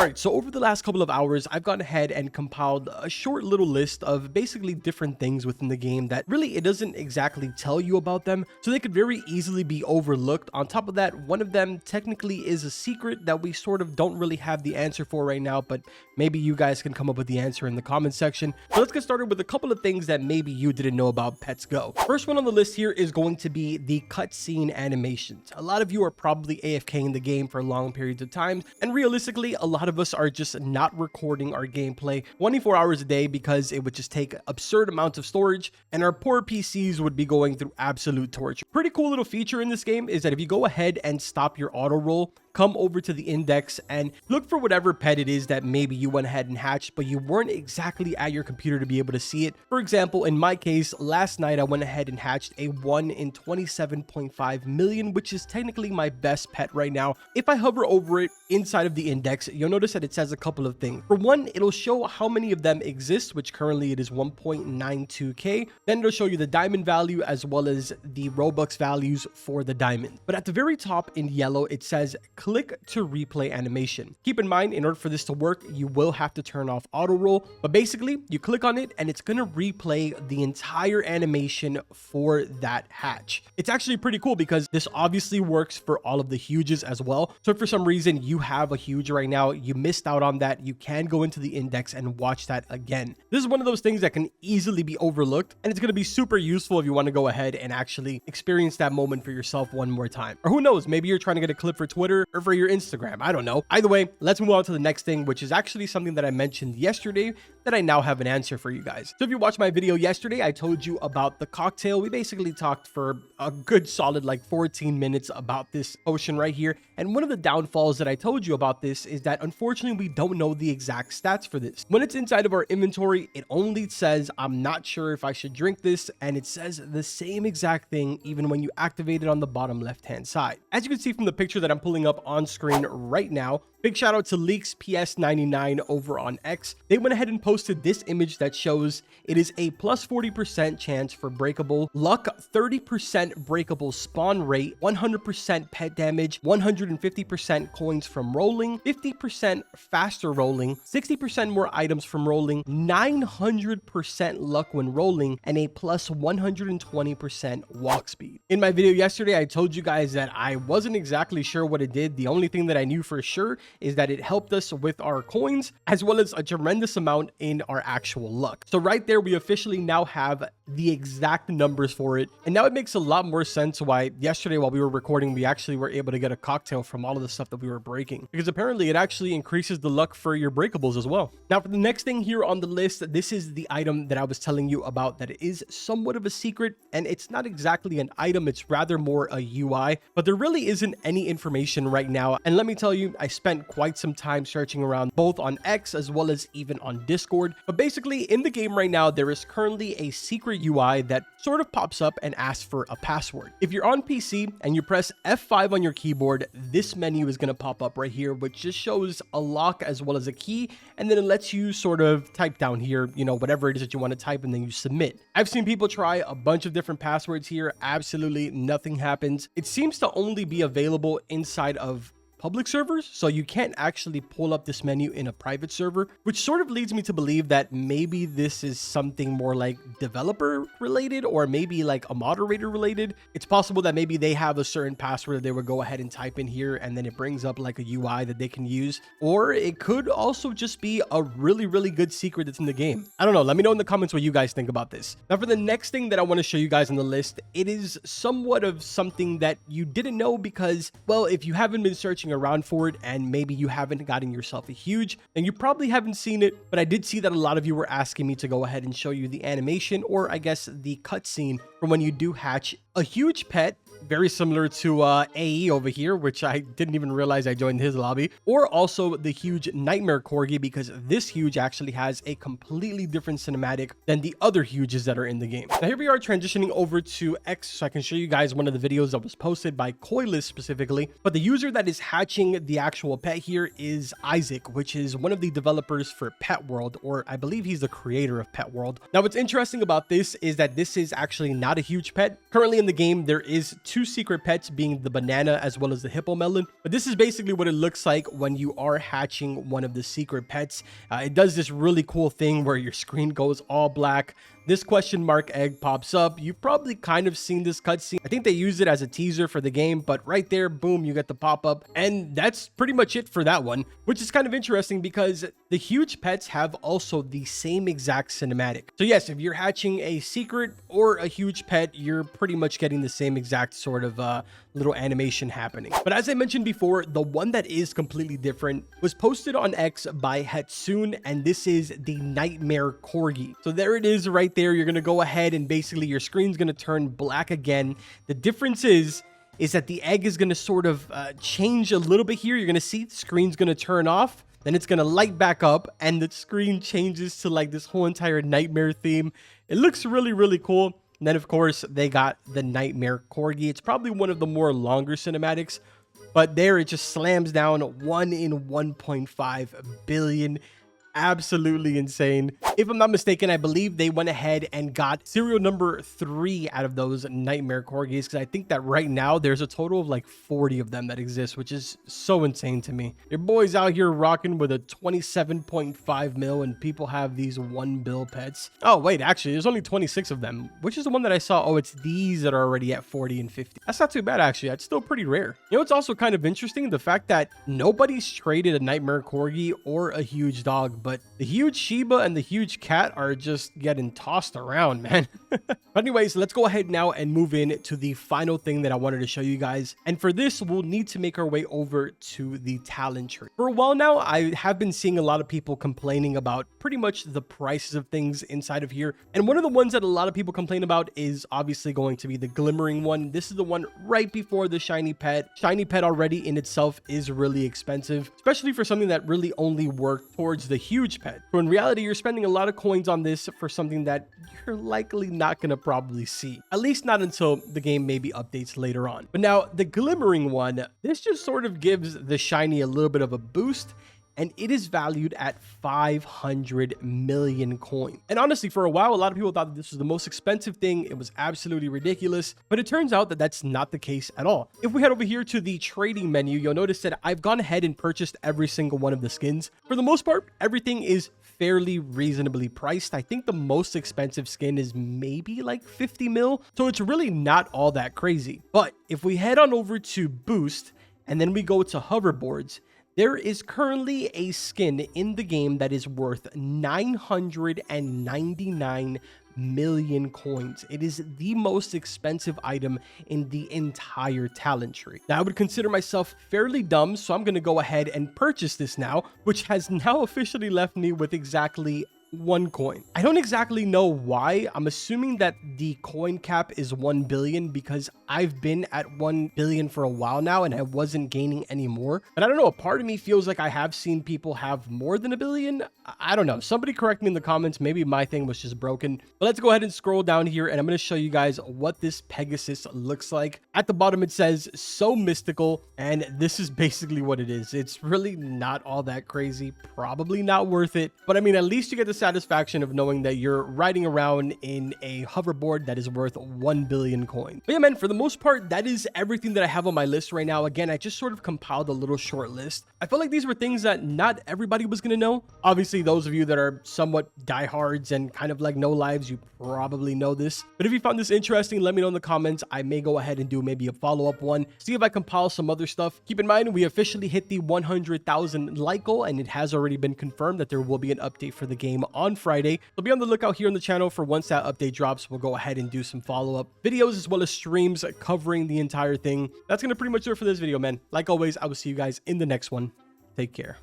All right, so over the last couple of hours, I've gone ahead and compiled a short little list of basically different things within the game that really it doesn't exactly tell you about them, so they could very easily be overlooked. On top of that, one of them technically is a secret that we sort of don't really have the answer for right now, but maybe you guys can come up with the answer in the comment section. So let's get started with a couple of things that maybe you didn't know about Pets Go. First one on the list here is going to be the cutscene animations. A lot of you are probably AFK in the game for long periods of time, and realistically, a lot of us are just not recording our gameplay 24 hours a day because it would just take absurd amounts of storage and our poor PCs would be going through absolute torture. Pretty cool little feature in this game is that if you go ahead and stop your auto roll, come over to the index and look for whatever pet it is that maybe you went ahead and hatched, but you weren't exactly at your computer to be able to see it. For example, in my case, last night I went ahead and hatched a 1 in 27.5 million, which is technically my best pet right now. If I hover over it inside of the index, you'll notice that it says a couple of things. For one, it'll show how many of them exist, which currently it is 1.92k. Then it'll show you the diamond value as well as the Robux values for the diamond. But at the very top in yellow, it says click to replay animation. Keep in mind, in order for this to work, you will have to turn off auto roll, but basically you click on it and it's going to replay the entire animation for that hatch. It's actually pretty cool because this obviously works for all of the huges as well. So if for some reason you have a huge right now, you missed out on that, you can go into the index and watch that again. This is one of those things that can easily be overlooked, and it's going to be super useful if you want to go ahead and actually experience that moment for yourself one more time. Or who knows, maybe you're trying to get a clip for Twitter or for your Instagram. I don't know. Either way, let's move on to the next thing, which is actually something that I mentioned yesterday that I now have an answer for you guys. So if you watched my video yesterday, I told you about the cocktail. We basically talked for a good solid like 14 minutes about this potion right here. And one of the downfalls that I told you about this is that unfortunately we don't know the exact stats for this. When it's inside of our inventory, it only says, I'm not sure if I should drink this. And it says the same exact thing even when you activate it on the bottom left-hand side. As you can see from the picture that I'm pulling up on screen right now, big shout out to Leaks PS99 over on X. They went ahead and posted this image that shows it is a plus 40% chance for breakable luck, 30% breakable spawn rate, 100% pet damage, 150% coins from rolling, 50% faster rolling, 60% more items from rolling, 900% luck when rolling, and a plus 120% walk speed. In my video yesterday, I told you guys that I wasn't exactly sure what it did. The only thing that I knew for sure is that it helped us with our coins as well as a tremendous amount in our actual luck. So right there, we officially now have the exact numbers for it. And now it makes a lot more sense why yesterday while we were recording, we actually were able to get a cocktail from all of the stuff that we were breaking, because apparently it actually increases the luck for your breakables as well. Now for the next thing here on the list, this is the item that I was telling you about that is somewhat of a secret, and it's not exactly an item, it's rather more a UI, but there really isn't any information right now. And let me tell you, I spent quite some time searching around both on X as well as even on Discord. But basically in the game right now, there is currently a secret UI that sort of pops up and asks for a password. If you're on PC and you press F5 on your keyboard, this menu is going to pop up right here, which just shows a lock as well as a key. And then it lets you sort of type down here, you know, whatever it is that you want to type, and then you submit. I've seen people try a bunch of different passwords here. Absolutely nothing happens. It seems to only be available inside of public servers, so you can't actually pull up this menu in a private server, which sort of leads me to believe that maybe this is something more like developer related or maybe like a moderator related. It's possible that maybe they have a certain password that they would go ahead and type in here and then it brings up like a UI that they can use, or it could also just be a really good secret that's in the game. I don't know. Let me know in the comments what you guys think about this. Now for the next thing that I want to show you guys on the list, it is somewhat of something that you didn't know because, well, if you haven't been searching around for it and maybe you haven't gotten yourself a huge, then you probably haven't seen it. But I did see that a lot of you were asking me to go ahead and show you the animation, or I guess the cutscene from when you do hatch a huge pet, very similar to AE over here, which I didn't even realize I joined his lobby, or also the huge nightmare corgi, because this huge actually has a completely different cinematic than the other huges that are in the game. Now here we are transitioning over to X so I can show you guys one of the videos that was posted by Coilus specifically, but the user that is hatching the actual pet here is Isaac, which is one of the developers for Pet World, or I believe he's the creator of Pet World. Now what's interesting about this is that this is actually not a huge pet. Currently in the game there is two secret pets being the banana as well as the hippo melon. But this is basically what it looks like when you are hatching one of the secret pets. It does this really cool thing where your screen goes all black. This question mark egg pops up. You've probably kind of seen this cutscene. I think they used it as a teaser for the game, but right there, boom, you get the pop-up. And that's pretty much it for that one, which is kind of interesting because the huge pets have also the same exact cinematic. So yes, if you're hatching a secret or a huge pet, you're pretty much getting the same exact sort of little animation happening. But as I mentioned before, the one that is completely different was posted on X by Hatsune, and this is the Nightmare Corgi. So there it is right there. You're going to go ahead and basically your screen's going to turn black again. The difference is that the egg is going to sort of change a little bit here. You're going to see the screen's going to turn off. Then it's going to light back up and the screen changes to like this whole entire nightmare theme. It looks really, really cool. And then, of course, they got the Nightmare Corgi. It's probably one of the more longer cinematics, but there it just slams down 1 in 1.5 billion. Absolutely insane. If I'm not mistaken, I believe they went ahead and got serial number 3 out of those Nightmare Corgis, because I think that right now there's a total of like 40 of them that exist, which is so insane to me. Your boy's out here rocking with a 27.5 mil and people have these 1 bill pets. Oh wait, actually there's only 26 of them. Which is the one that I saw? Oh, it's these that are already at 40 and 50. That's not too bad actually. That's still pretty rare. You know, it's also kind of interesting, the fact that nobody's traded a Nightmare Corgi or a huge dog, but the huge Shiba and the huge cat are just getting tossed around, man. But anyways, let's go ahead now and move in to the final thing that I wanted to show you guys. And for this, we'll need to make our way over to the talent tree. For a while now, I have been seeing a lot of people complaining about pretty much the prices of things inside of here. And one of the ones that a lot of people complain about is obviously going to be the glimmering one. This is the one right before the shiny pet. Shiny pet already in itself is really expensive, especially for something that really only worked towards the huge pet. So in reality, you're spending a lot of coins on this for something that you're likely not going to probably see, at least not until the game maybe updates later on. But now the glimmering one, this just sort of gives the shiny a little bit of a boost, and it is valued at 500 million coins. And honestly, for a while, a lot of people thought that this was the most expensive thing. It was absolutely ridiculous, but it turns out that that's not the case at all. If we head over here to the trading menu, you'll notice that I've gone ahead and purchased every single one of the skins. For the most part, everything is fairly reasonably priced. I think the most expensive skin is maybe like 50 mil. So it's really not all that crazy. But if we head on over to Boost and then we go to hoverboards, there is currently a skin in the game that is worth 999 million coins. It is the most expensive item in the entire talent tree. Now, I would consider myself fairly dumb, so I'm going to go ahead and purchase this now, which has now officially left me with exactly 1 coin. I don't exactly know why. I'm assuming that the coin cap is 1 billion because I've been at 1 billion for a while now and I wasn't gaining any more. But I don't know, a part of me feels like I have seen people have more than 1 billion. I don't know. Somebody correct me in the comments. Maybe my thing was just broken. But let's go ahead and scroll down here and I'm going to show you guys what this Pegasus looks like. At the bottom it says so mystical, and this is basically what it is. It's really not all that crazy, probably not worth it, but I mean, at least you get the satisfaction of knowing that you're riding around in a hoverboard that is worth 1 billion coins. But yeah, man, for the most part, that is everything that I have on my list right now. Again, I just sort of compiled a little short list. I felt like these were things that not everybody was going to know. Obviously, those of you that are somewhat diehards and kind of like no lives, you probably know this. But if you found this interesting, let me know in the comments. I may go ahead and do maybe a follow-up one, see if I compile some other stuff. Keep in mind, we officially hit the 100,000 like goal, and it has already been confirmed that there will be an update for the game on Friday. So be on the lookout here on the channel for once that update drops. We'll go ahead and do some follow-up videos as well as streams covering the entire thing. That's going to pretty much do it for this video, man. Like always, I will see you guys in the next one. Take care.